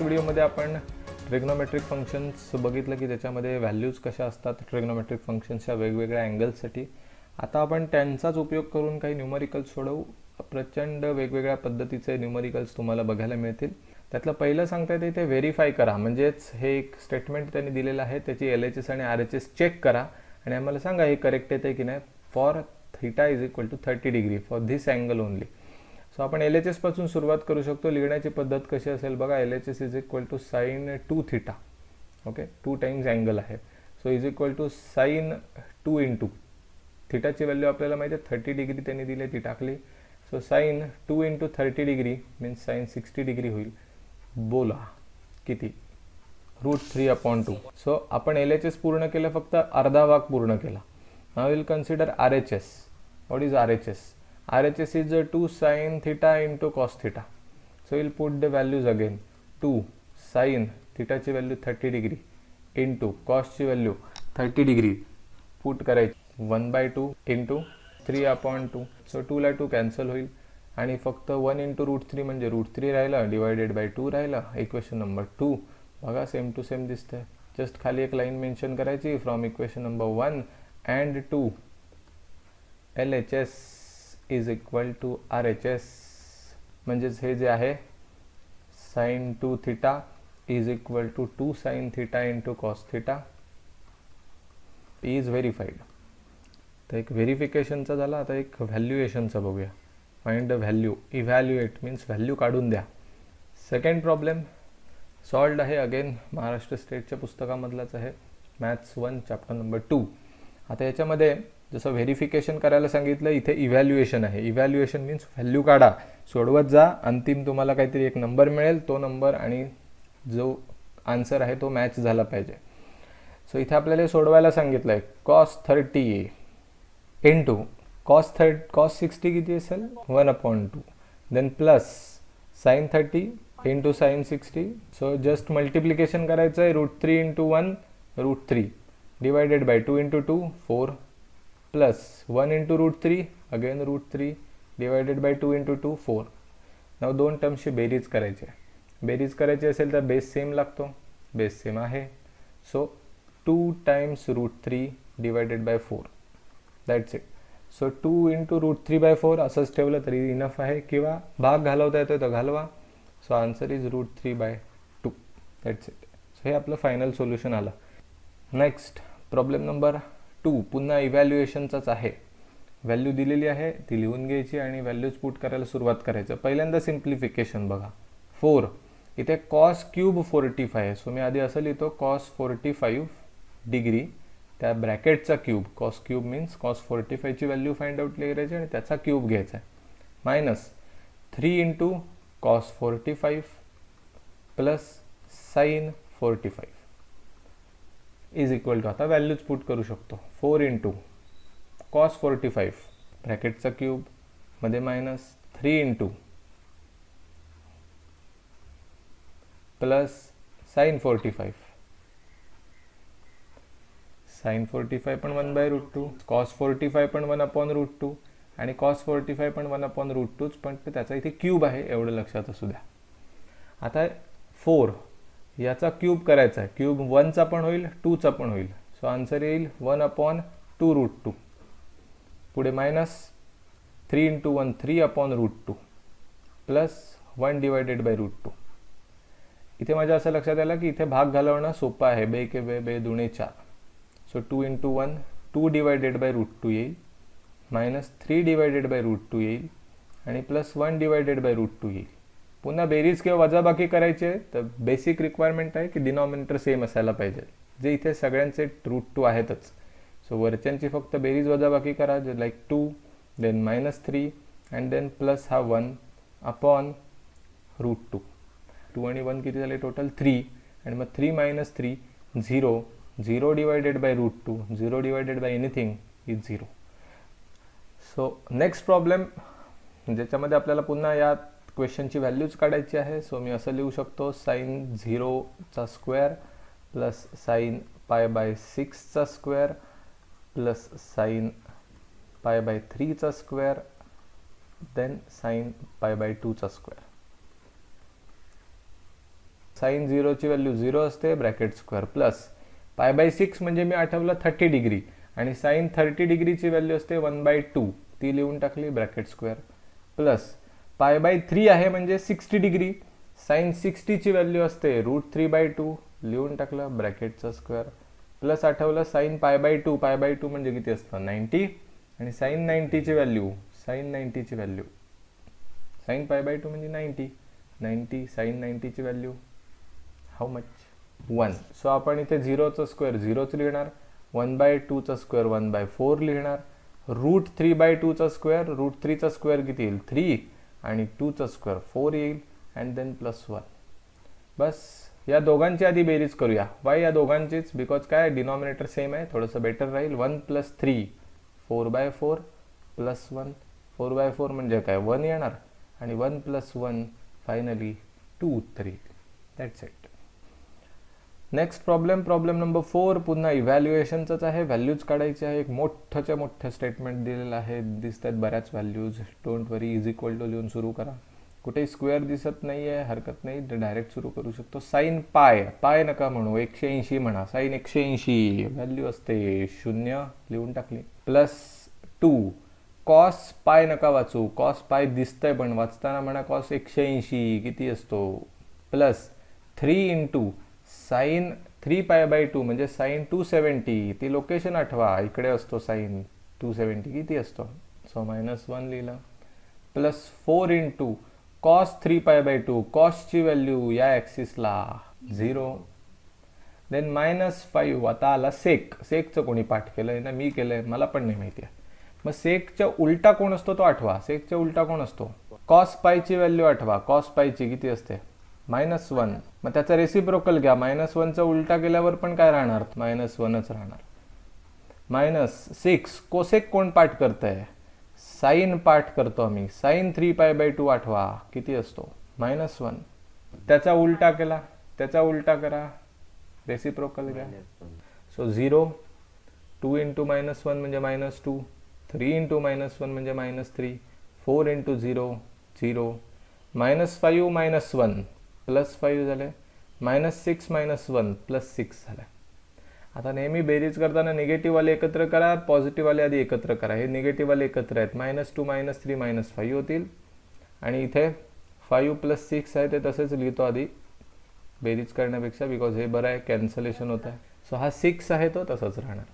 व्हिडिओमध्ये आपण trigonometric functions बघितलं की त्याच्यामध्ये व्हॅल्यूज कशा असतात ट्रिग्नोमेट्रिक फंक्शन्सच्या वेगवेगळ्या अँगल्ससाठी. आता आपण त्यांचाच उपयोग करून काही न्यूमरिकल्स सोडवू. प्रचंड वेगवेगळ्या पद्धतीचे न्यूमरिकल्स तुम्हाला बघायला मिळतील. त्यातलं पहिलं सांगता येते ते व्हेरीफाय करा, म्हणजेच हे एक स्टेटमेंट त्यांनी दिलेलं आहे, त्याची LHS आणि RHS चेक करा आणि आम्हाला सांगा हे करेक्ट येते की नाही. For theta is equal to 30 degree for this angle only. So आपण LHS पासून सुरुवात करू शकतो. लिहिण्याची पद्धत कशी असेल बघा. LHS is equal to sine 2 theta. Okay, 2 times angle आहे. So is equal to sine 2 into थीटाची व्हॅल्यू आपल्याला माहिती आहे 30 डिग्री त्यांनी दिली ती टाकली. So sine 2 into 30 degree means sine 60 degree होईल. बोला किती? √3/2. सो आपण LHS पूर्ण केलं, फक्त अर्धा भाग पूर्ण केला. Now will consider RHS. What is RHS? RHS is 2 sin theta into cos theta. So we'll put the values again. 2 sin theta ची value 30 degree into cos ची value 30 degree. Put करायची 1/2 into 3/2. So 2 ला 2 cancel होईल आणि फक्त 1 into √3 म्हणजे √3 राहिलं divided by 2 राहिलं. इक्वेशन नंबर 2 बघा सेम टू सेम दिसतंय. जस्ट खाली एक लाईन मेन्शन करायची from equation number 1 and 2 LHS is equal to RHS. म्हणजेच हे जे आहे sine 2 theta is equal to 2 sine theta into cos theta is verified. तर एक व्हेरिफिकेशनचा झाला. आता एक व्हॅल्युएशनचा बघूया. Find the value. Evaluate means value काढून द्या. सेकंड प्रॉब्लेम सॉल्व्ड आहे. अगेन महाराष्ट्र स्टेटच्या पुस्तकामधलाच आहे. Maths 1 chapter number 2. आता याच्यामध्ये जसं व्हेरिफिकेशन करायला सांगितलं, इथे इव्हॅल्युएशन आहे. इव्हॅल्युएशन मीन्स व्हॅल्यू काढा, सोडवत जा, अंतिम तुम्हाला काहीतरी एक नंबर मिळेल. तो नंबर आणि जो आन्सर आहे तो मॅच झाला पाहिजे. सो इथे आपल्याला सोडवायला सांगितलं आहे cos 30 इंटू cos 60 किती असेल 1/2. Then plus sine 30 into sine 60. So just multiplication करायचं आहे. √3 into 1 √3 divided by 2 into 2 4 plus 1 into √3 again √3 divided by 2 into 2 4. नाव दोन टर्म्सची बेरीज करायची आहे. बेरीज करायची असेल तर बेस सेम लागतो. बेस सेम आहे. So 2 times √3 divided by 4 that's it. So 2 into √3/4 असंच ठेवलं तरी इनफ आहे, किंवा भाग घालवता येतो तर घालवा. So answer is √3/2 that's it. So हे आपलं फायनल सोल्युशन आलं. नेक्स्ट प्रॉब्लेम नंबर 2 पुन्हा इव्हॅल्युएशनचाच आहे. व्हॅल्यू दिलेली आहे ती लिहून घ्यायची आणि व्हॅल्यूज पुट करायला सुरुवात करायचं. पहिल्यांदा सिम्प्लिफिकेशन बघा. 4 इथे cos क्यूब 45 आहे. सो मी आधी असं लिहितो cos 45 डिग्री त्या ब्रॅकेटचा cube. cos cube means cos 45 ची व्हॅल्यू फाइंड आउट करायची आणि त्याचा क्यूब घ्यायचा आहे. Minus 3 into cos 45 plus sine 45 is equal to, आता व्हॅल्यूज पुट करू शकतो. 4 इंटू cos 45 ब्रॅकेटचा क्यूब मध्ये minus 3 into plus sine 45. Sine 45 पण 1/√2, cos 45 पण 1/√2 आणि cos 45 पण 1/√2, पण त्याचा इथे क्यूब आहे एवढं लक्षात असू द्या. आता 4 याचा क्यूब करायचा आहे. क्यूब 1 चा पण होईल 2 चा पण होईल. सो आन्सर येईल 1/2√2. पुढे minus 3 into 1 3/√2 plus 1 divided by √2. इथे माझ्या असं लक्षात आलं की इथे भाग घालवणं सोपं आहे. बे के बे बे दुणे 4. सो 2 इंटू 1 2 डिवायडेड बाय √2 येईल, मायनस 3 डिवायडेड बाय √2 येईल आणि प्लस 1 डिवायडेड बाय √2 येईल. पुन्हा बेरीज किंवा वजाबाकी करायची आहे तर बेसिक रिक्वायरमेंट आहे की डिनॉमिनेटर सेम असायला पाहिजे, जे इथे सगळ्यांचे √2 आहेतच. सो वरच्यांची फक्त बेरीज वजाबाकी करा, जे like 2 then minus 3 and then plus हा 1 अपॉन √2. 2 आणि 1 किती झाले टोटल 3 आणि मग 3 minus 3 0. 0 divided by √2 0 divided by anything is 0. So next problem ज्याच्यामध्ये आपल्याला पुन्हा या क्वेश्चनची व्हॅल्यूज काढायची आहे. सो मी असं लिहू शकतो साइन 0चा स्क्वेअर प्लस साइन π/6चा स्क्वेअर प्लस साइन π/3चा स्क्वेअर देन साइन π/2चा स्क्वेअर. साईन 0ची व्हॅल्यू 0 असते ब्रॅकेट स्क्वेअर प्लस π/6 म्हणजे मी आठवलं 30 डिग्री आणि साईन 30 डिग्रीची व्हॅल्यू असते 1/2 ती लिहून टाकली ब्रॅकेट स्क्वेअर प्लस π/3 आहे म्हणजे 60 डिग्री साईन 60ची व्हॅल्यू असते √3/2 लिहून टाकलं ब्रॅकेटचा स्क्वेअर प्लस आठवलं साईन π/2 म्हणजे किती असतं 90 आणि साईन 90ची व्हॅल्यू साईन π/2 म्हणजे 90 साईन 90ची व्हॅल्यू हाऊ मच 1. सो आपण इथे 0चं स्क्वेअर 0च लिहिणार 1/2चा स्क्वेअर 1/4 लिहिणार √3/2चा स्क्वेअर √3चा स्क्वेअर किती येईल 3 आणि 2चा स्क्वेअर 4 येईल अँड देन +1. बस या दोघांची आधी बेरीज करूया. वाय या दोघांचीच बिकॉज काय डिनॉमिनेटर सेम आहे थोडंसं बेटर राहील. 1 + 3 4/4 +1 4/4 म्हणजे काय 1 येणार आणि 1 + 1 finally 2 3 that's it. Next problem number 4 पुन्हा इव्हॅल्युएशनचंच आहे. व्हॅल्यूज काढायची आहे. एक मोठ्याच्या मोठं स्टेटमेंट दिलेलं आहे. दिसतात बऱ्याच values. Don't worry is equal to लिहून सुरू करा. कुठेही स्क्वेअर दिसत नाही आहे हरकत नाही डायरेक्ट सुरू करू शकतो. साईन पाय नका म्हणू 180 म्हणा. साईन 180 व्हॅल्यू असते 0 लिहून टाकली +2 कॉस पाय नका वाचू. कॉस पाय दिसतंय पण वाचताना म्हणा कॉस 180 किती असतो +3 × साईन 3π/2 म्हणजे साईन 270 ती लोकेशन आठवा इकडे असतो साईन 270 किती असतो सो -1 लिहिलं +4 × कॉस 3π/2 कॉसची व्हॅल्यू या ॲक्सिसला 0 देन -5 आता आला सेकचं कोणी पाठ केलंय ना मी केलंय मला पण नाही माहिती आहे. मग सेकच्या उलटा कोण असतो तो आठवा. सेकच्या उलटा कोण असतो कॉस पायची व्हॅल्यू आठवा. कॉस पायची किती असते -1 मग त्याचा रेसिप्रोकल घ्या. -1चा उलटा केल्यावर पण काय राहणार -1च राहणार. -6 कोसेक कोण पाठ करतंय साईन पाठ करतो आम्ही. साईन 3π/2 आठवा किती असतो -1 त्याचा उलटा करा रेसिप्रोकल घ्या. सो 0 2 × -1 म्हणजे -2 3 × -1 म्हणजे -3 4 × 0 0 -5 -1 +5 झाले -6 -1 +6 झाले. आता नेहमी बेरीज करताना निगेटिव्ह वाले एकत्र करा पॉझिटिव्ह वाले आधी एकत्र करा. हे निगेटिव्ह वाले एकत्र आहेत -2 -3 -5 होतील आणि इथे 5 + 6 आहे ते तसेच लिहितो आधी बेरीज करण्यापेक्षा बिकॉज हे बरं आहे कॅन्सलेशन होत आहे. सो हा 6 आहे तो तसंच राहणार.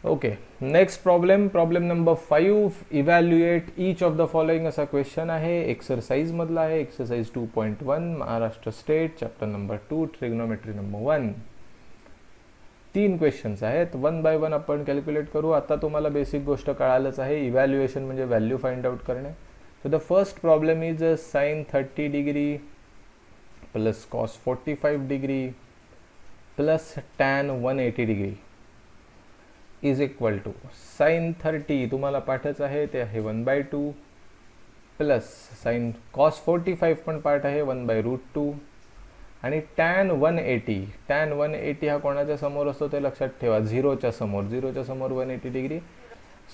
Okay next problem number 5 evaluate each of the following असा क्वेश्चन आहे. एक्सरसाइज मधला आहे. Exercise 2.1 Maharashtra state chapter number 2 trigonometry number 1. 3 questions आहेत. 1 बाय 1 आपण कॅल्क्युलेट करू. आता तुम्हाला बेसिक गोष्ट कळालंच आहे इव्हॅल्युएशन म्हणजे व्हॅल्यू फाइंड आउट करणे. So the first problem is sine 30 degree plus cos 45 degree plus tan 180 degree is equal to sine 30 तुम्हाला पाठच आहे ते आहे 1/2 प्लस साइन कॉस 45 पण पाठ आहे 1/√2 आणि टॅन 180 हा कोणाच्या समोर असतो ते लक्षात ठेवा 0च्या समोर 180 डिग्री.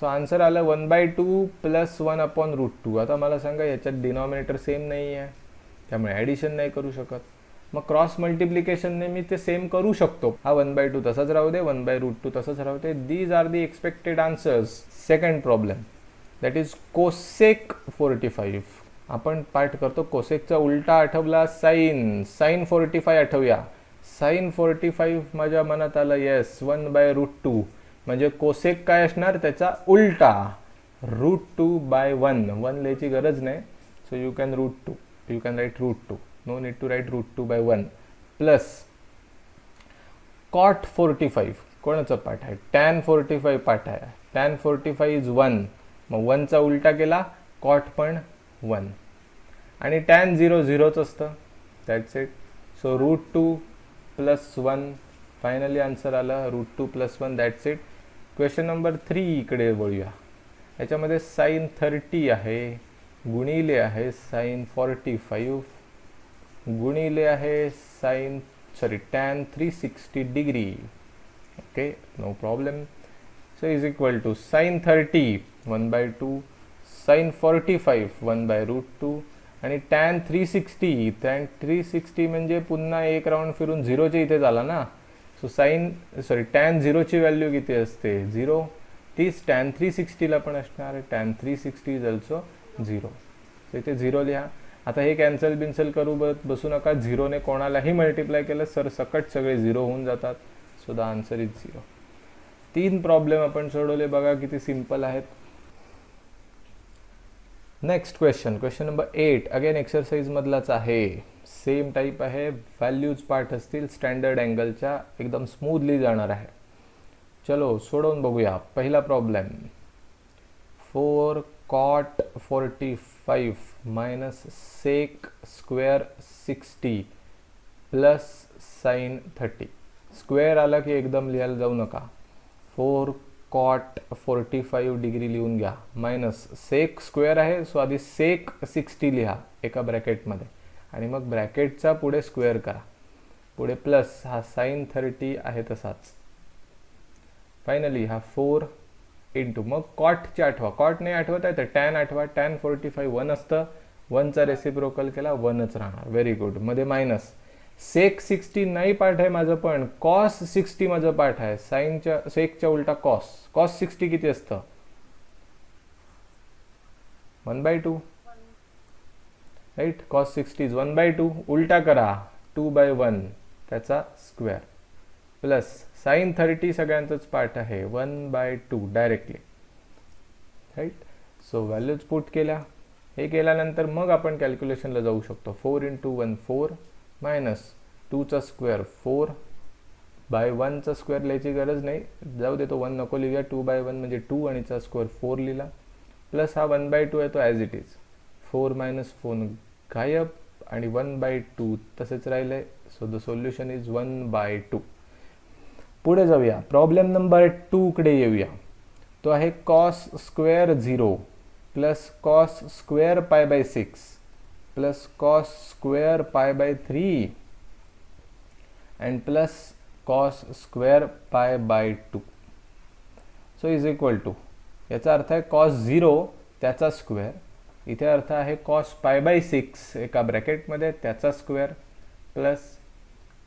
सो आन्सर आलं 1/2 प्लस 1/√2. आता मला सांगा याच्यात डिनॉमिनेटर सेम नाही आहे त्यामुळे ॲडिशन नाही करू शकत. मग क्रॉस मल्टिप्लिकेशनने मी ते सेम करू शकतो. हा 1/2 तसाच राहू दे 1/√2 तसंच राहू दे. These are the expected answers. Second problem that is cosec 45. आपण पाठ करतो कोसेकचा उलटा आठवला साइन 45 आठवूया. साइन 45 माझ्या मनात आलं येस 1/√2 म्हणजे कोसेक काय असणार त्याचा उलटा √2/1 1 लिहायची गरज नाही. So you can write √2 no need to write √2/1 प्लस कॉट 45 कोणाचा पाठ आहे टॅन 45 पाठ आहे. टॅन 45 इज 1 मग 1चा उलटा केला कॉट पण 1 आणि टॅन 0 असतं that's it. So √2 + 1 finally answer आला √2 + 1 दॅट्स इट. क्वेश्चन नंबर 3 इकडे वळूया. याच्यामध्ये साइन 30 आहे गुणिले आहे साइन 45 गुणिले आहे tan 360 degree. Okay no problem. So is equal to sine 30 1/2 sine 45 1/√2 आणि tan 360 म्हणजे पुन्हा एक राऊंड फिरून 0च्या इथे झाला ना. सो tan 0ची व्हॅल्यू किती असते 0. तीच tan 360ला पण असणार आहे. tan 360 is also 0. सो इथे 0 लिहा. आता हे कॅन्सल करू बसू नका. 0ने कोणालाही मल्टिप्लाय केलं सकट सगळे 0 होऊन जातात. So the answer is 0. 3 problem आपण सोडवले बघा किती सिंपल आहेत. Next question number 8 again exercise मधलाच आहे. सेम टाइप आहे. व्हॅल्यूज पार्ट असतील. स्टँडर्ड अँगलच्या एकदम स्मूथली जाणार आहे. चलो सोडवून बघूया. पहिला problem 4 cot 45 minus sec square 60 plus sin 30. Square आला की एकदम लिहायला जाऊ नका. 4 cot 45 डिग्री लिहून घ्या मायनस सेक स्क्वेअर आहे. सो आधी सेक 60 लिहा एका ब्रॅकेटमध्ये आणि मग ब्रॅकेटचा पुढे स्क्वेअर करा. पुढे प्लस हा साइन 30 आहे तसाच. फायनली हा 4 इंटू मग कॉटचे आठवा. कॉट नाही आठवत आहे तर टॅन आठवा. टॅन 45 1 असतं. 1चा रेसिप्रोकल केला 1च राहणार. Very good. मध्ये मायनस सेक 60 नाही पाठ आहे माझं पण कॉस 60 माझं पाठ आहे. साइनच्या सेकच्या उलटा कॉस. कॉस 60 किती असतं 1/2 राईट. Cos 60 is 1/2. उलटा करा 2/1 त्याचा स्क्वेअर प्लस साइन 30 सगळ्यांचाच पार्ट आहे 1/2 directly write. So values put केल्या. हे केल्यानंतर मग आपण कॅल्क्युलेशनला जाऊ शकतो. 4 × 1 4 मायनस 2चा स्क्वेअर 4/1चा स्क्वेअर लिहायची गरज नाही. जाऊ दे तो 1 नको लिहूया. 2/1 म्हणजे 2 आणि चा स्क्वेअर 4 लिहिला. प्लस हा 1/2 आहे तो ॲज इट इज. 4 - 4 गायब आणि 1/2 तसेच राहिलंय. So the solution is 1/2. पुढे जाऊया. प्रॉब्लेम नंबर 2 कडे येऊया. तो आहे cos square 0 plus cos square π/6 plus cos square π/3 and plus cos square π/2. So is equal to याचा अर्थ आहे कॉस 0 त्याचा स्क्वेअर. इथे अर्थ आहे कॉस π/6 एका ब्रॅकेटमध्ये त्याचा स्क्वेअर प्लस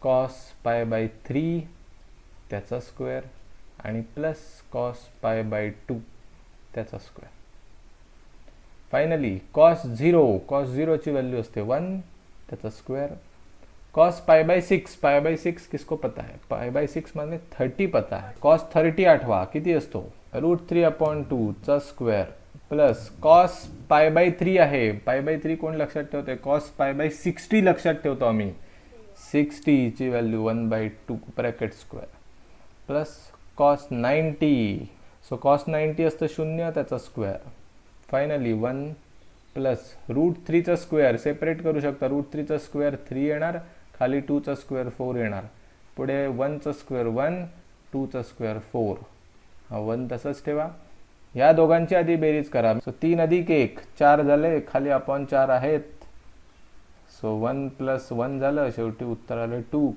कॉस π/3 त्याचा स्क्वेअर आणि प्लस कॉस π/2 त्याचा स्क्वेअर. फायनली कॉस 0 ची व्हॅल्यू असते 1 त्याचा स्क्वेअर. कॉस π/6 किसको पता है π/6 माने 30 पता है. कॉस 30 आठवा किती असतो √3/2 चा स्क्वेअर प्लस कॉस π/3 आहे. π/3 कोण लक्षात ठेवते कॉस π/60 लक्षात ठेवतो आम्ही. 60 ची value 1/2 bracket square plus cos 90. So cos 90 असतं 0 त्याचा स्क्वेअर. फायनली 1 प्लस √3चा स्क्वेअर सेपरेट करू शकता. √3चा स्क्वेअर 3 येणार. खाली 2चा स्क्वेअर 4 येणार. पुढे 1चा स्क्वेअर 1 2चा स्क्वेअर 4. हा 1 तसंच ठेवा. या दोघांची आधी बेरीज करा. सो 3 + 1 4 झाले. खाली अपॉन 4 आहेत. सो 1 + 1 झालं. शेवटी उत्तर आलं 2.